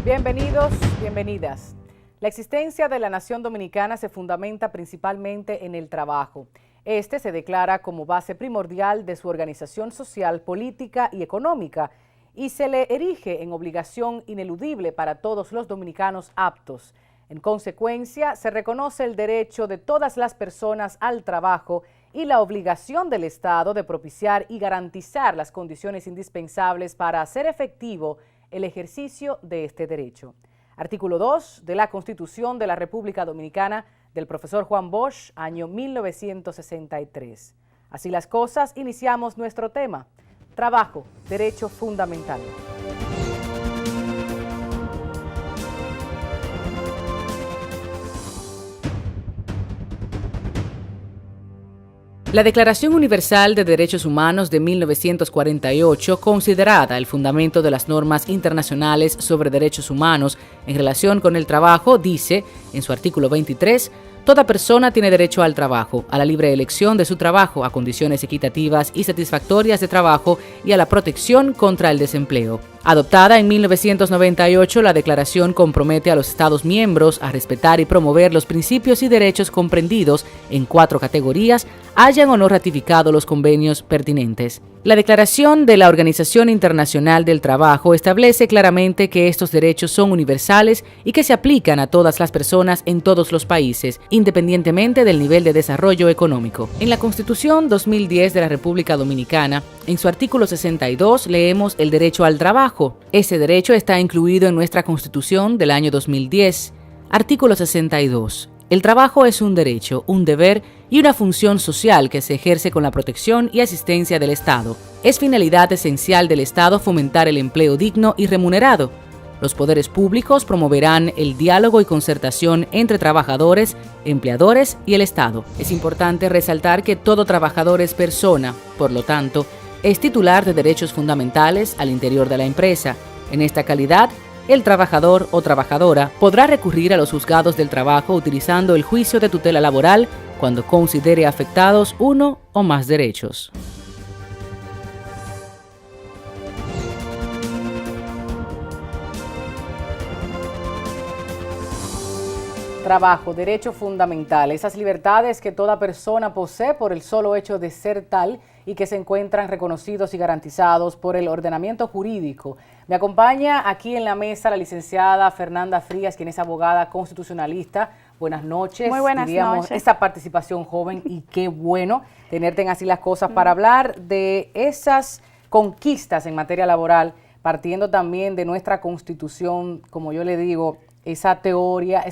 Bienvenidos, bienvenidas. La existencia de la nación dominicana se fundamenta principalmente en el trabajo. Este se declara como base primordial de su organización social, política y económica y se le erige en obligación ineludible para todos los dominicanos aptos. En consecuencia, se reconoce el derecho de todas las personas al trabajo y la obligación del Estado de propiciar y garantizar las condiciones indispensables para hacer efectivo el ejercicio de este derecho. Artículo 2 de la Constitución de la República Dominicana del profesor Juan Bosch, año 1963. Así las cosas, iniciamos nuestro tema. Trabajo, derecho fundamental. La Declaración Universal de Derechos Humanos de 1948, considerada el fundamento de las normas internacionales sobre derechos humanos en relación con el trabajo, dice, en su artículo 23, toda persona tiene derecho al trabajo, a la libre elección de su trabajo, a condiciones equitativas y satisfactorias de trabajo y a la protección contra el desempleo. Adoptada en 1998, la declaración compromete a los Estados miembros a respetar y promover los principios y derechos comprendidos en 4 categorías, hayan o no ratificado los convenios pertinentes. La Declaración de la Organización Internacional del Trabajo establece claramente que estos derechos son universales y que se aplican a todas las personas en todos los países, independientemente del nivel de desarrollo económico. En la Constitución 2010 de la República Dominicana, en su artículo 62, leemos el derecho al trabajo. Ese derecho está incluido en nuestra Constitución del año 2010. Artículo 62. El trabajo es un derecho, un deber y una función social que se ejerce con la protección y asistencia del Estado. Es finalidad esencial del Estado fomentar el empleo digno y remunerado. Los poderes públicos promoverán el diálogo y concertación entre trabajadores, empleadores y el Estado. Es importante resaltar que todo trabajador es persona, por lo tanto, es titular de derechos fundamentales al interior de la empresa. En esta calidad, el trabajador o trabajadora podrá recurrir a los juzgados del trabajo utilizando el juicio de tutela laboral cuando considere afectados uno o más derechos. Trabajo, derecho fundamental, esas libertades que toda persona posee por el solo hecho de ser tal y que se encuentran reconocidos y garantizados por el ordenamiento jurídico. Me acompaña aquí en la mesa la licenciada Fernanda Frías, quien es abogada constitucionalista. Buenas noches. Muy buenas noches. Esta participación joven y qué bueno tenerte en Así las Cosas para hablar de esas conquistas en materia laboral, partiendo también de nuestra Constitución, como yo le digo, esa teoría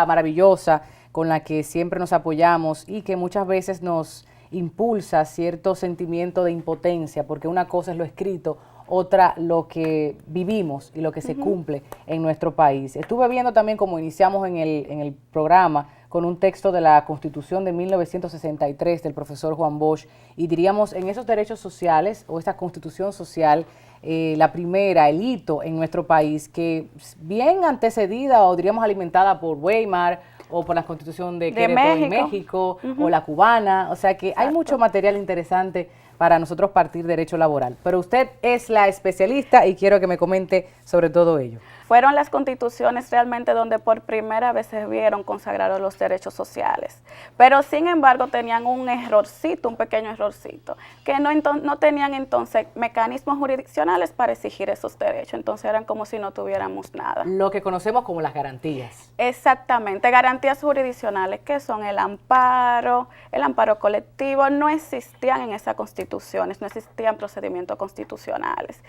maravillosa con la que siempre nos apoyamos y que muchas veces nos impulsa cierto sentimiento de impotencia, porque una cosa es lo escrito, otra lo que vivimos y lo que se cumple en nuestro país. Estuve viendo también, como iniciamos en el programa, con un texto de la Constitución de 1963 del profesor Juan Bosch, y diríamos en esos derechos sociales o esta Constitución social, la primera, el hito en nuestro país, que bien antecedida o diríamos alimentada por Weimar o por la Constitución de Querétaro en México o la cubana, o sea que hay mucho material interesante para nosotros partir derecho laboral. Pero usted es la especialista y quiero que me comente sobre todo ello. Fueron las constituciones realmente donde por primera vez se vieron consagrados los derechos sociales. Pero sin embargo tenían un errorcito, un pequeño errorcito, que no tenían entonces mecanismos jurisdiccionales para exigir esos derechos. Entonces eran como si no tuviéramos nada. Lo que conocemos como las garantías. Exactamente, garantías jurisdiccionales que son el amparo colectivo, no existían en esas constituciones, no existían procedimientos constitucionales.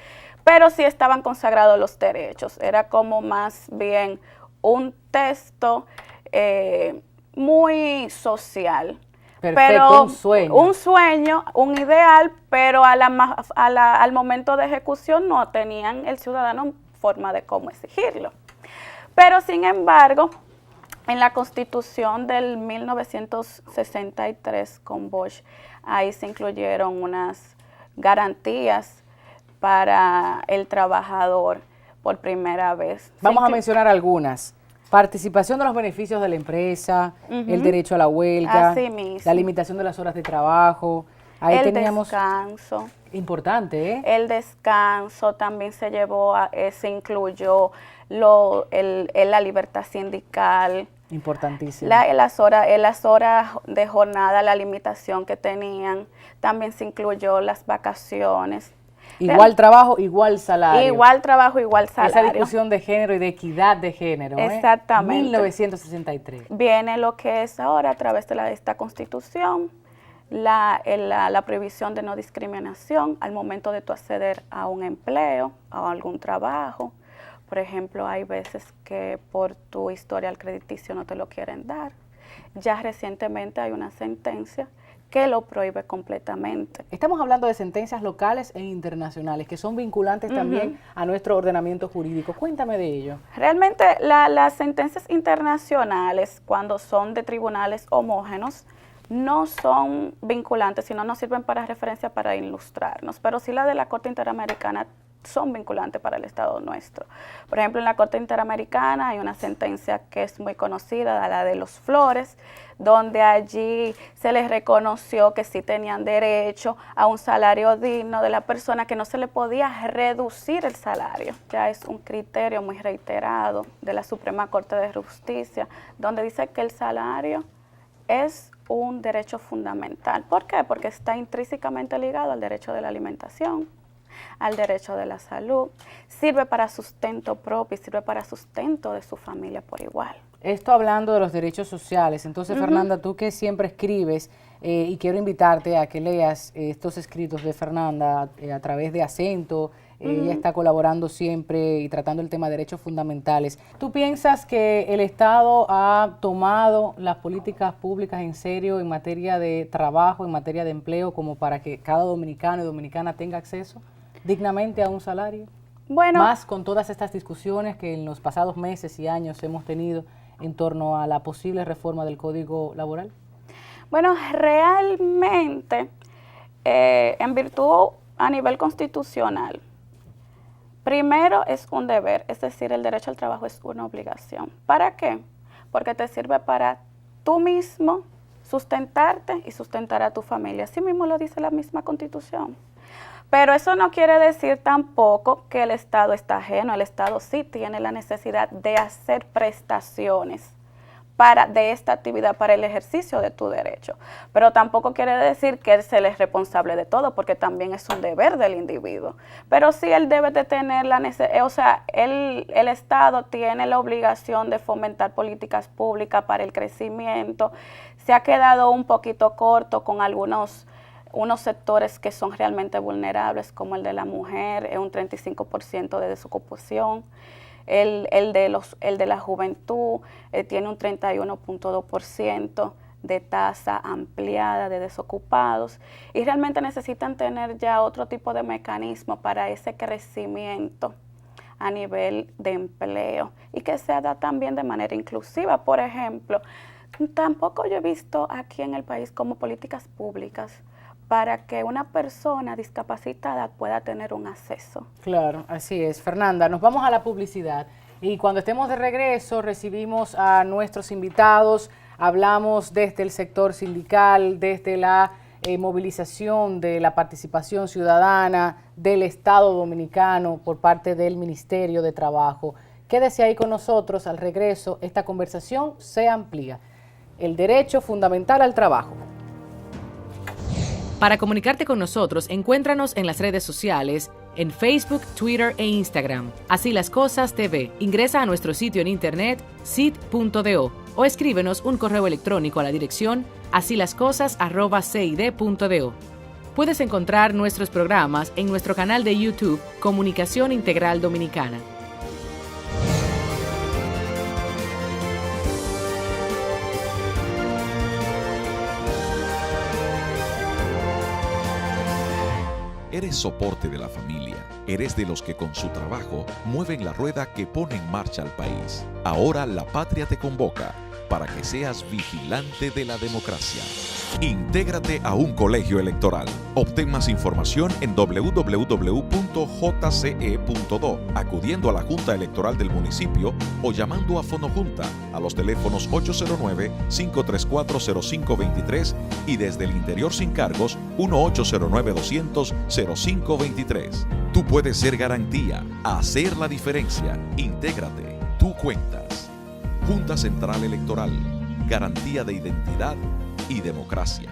Pero sí estaban consagrados los derechos, era como más bien un texto muy social. Perfecto, pero un sueño. Un sueño, un ideal, pero al momento de ejecución no tenían el ciudadano forma de cómo exigirlo. Pero sin embargo, en la Constitución del 1963 con Bosch, ahí se incluyeron unas garantías para el trabajador por primera vez. Vamos a mencionar algunas. Participación de los beneficios de la empresa, el derecho a la huelga, la limitación de las horas de trabajo, Ahí el teníamos descanso. Importante, ¿eh? El descanso también se llevó, se incluyó la libertad sindical. Importantísimo. Las horas de jornada, la limitación que tenían. También se incluyó las vacaciones. Igual trabajo, igual salario. Igual trabajo, igual salario. Esa discusión de género y de equidad de género. Exactamente. 1963. Viene lo que es ahora a través de esta Constitución, la prohibición de no discriminación al momento de tu acceder a un empleo, a algún trabajo. Por ejemplo, hay veces que por tu historial crediticio no te lo quieren dar. Ya recientemente hay una sentencia que lo prohíbe completamente. Estamos hablando de sentencias locales e internacionales que son vinculantes también a nuestro ordenamiento jurídico. Cuéntame de ello. Realmente las sentencias internacionales, cuando son de tribunales homógenos, no son vinculantes, sino nos sirven para referencia para ilustrarnos, pero sí la de la Corte Interamericana son vinculantes para el Estado nuestro. Por ejemplo, en la Corte Interamericana hay una sentencia que es muy conocida, la de los Flores, donde allí se les reconoció que sí tenían derecho a un salario digno de la persona, que no se le podía reducir el salario. Ya es un criterio muy reiterado de la Suprema Corte de Justicia, donde dice que el salario es un derecho fundamental. ¿Por qué? Porque está intrínsecamente ligado al derecho de la alimentación, al derecho de la salud, sirve para sustento propio y sirve para sustento de su familia por igual. Esto hablando de los derechos sociales. Entonces, Fernanda, tú que siempre escribes, y quiero invitarte a que leas estos escritos de Fernanda a través de Acento. Ella está colaborando siempre y tratando el tema de derechos fundamentales. ¿Tú piensas que el Estado ha tomado las políticas públicas en serio en materia de trabajo, en materia de empleo, como para que cada dominicano y dominicana tenga acceso dignamente a un salario? Bueno, más con todas estas discusiones que en los pasados meses y años hemos tenido en torno a la posible reforma del Código Laboral. Bueno, realmente, en virtud a nivel constitucional, primero es un deber, es decir, el derecho al trabajo es una obligación. ¿Para qué? Porque te sirve para tú mismo sustentarte y sustentar a tu familia. Así mismo lo dice la misma Constitución. Pero eso no quiere decir tampoco que el Estado está ajeno. El Estado sí tiene la necesidad de hacer prestaciones de esta actividad para el ejercicio de tu derecho. Pero tampoco quiere decir que él se le es responsable de todo, porque también es un deber del individuo. Pero sí él debe de tener la necesidad, o sea, el Estado tiene la obligación de fomentar políticas públicas para el crecimiento. Se ha quedado un poquito corto con unos sectores que son realmente vulnerables, como el de la mujer, es un 35% de desocupación. El de la juventud tiene un 31.2% de tasa ampliada de desocupados, y realmente necesitan tener ya otro tipo de mecanismo para ese crecimiento a nivel de empleo y que se da también de manera inclusiva. Por ejemplo, tampoco yo he visto aquí en el país como políticas públicas para que una persona discapacitada pueda tener un acceso. Claro, así es. Fernanda, nos vamos a la publicidad y cuando estemos de regreso recibimos a nuestros invitados, hablamos desde el sector sindical, desde la movilización de la participación ciudadana del Estado Dominicano por parte del Ministerio de Trabajo. Quédese ahí con nosotros, al regreso esta conversación se amplía. El derecho fundamental al trabajo. Para comunicarte con nosotros, encuéntranos en las redes sociales, en Facebook, Twitter e Instagram. Así las Cosas TV. Ingresa a nuestro sitio en internet, cit.do, o escríbenos un correo electrónico a la dirección asilascosas@cid.do. Puedes encontrar nuestros programas en nuestro canal de YouTube, Comunicación Integral Dominicana. Eres soporte de la familia. Eres de los que con su trabajo mueven la rueda que pone en marcha al país. Ahora la patria te convoca. para que seas vigilante de la democracia. Intégrate a un colegio electoral. Obtén más información en www.jce.do, acudiendo a la Junta Electoral del municipio o llamando a Fonojunta a los teléfonos 809-534-0523 y desde el interior sin cargos 1-809-200-0523. Tú puedes ser garantía, hacer la diferencia. Intégrate. Tú cuentas. Junta Central Electoral. Garantía de identidad y democracia.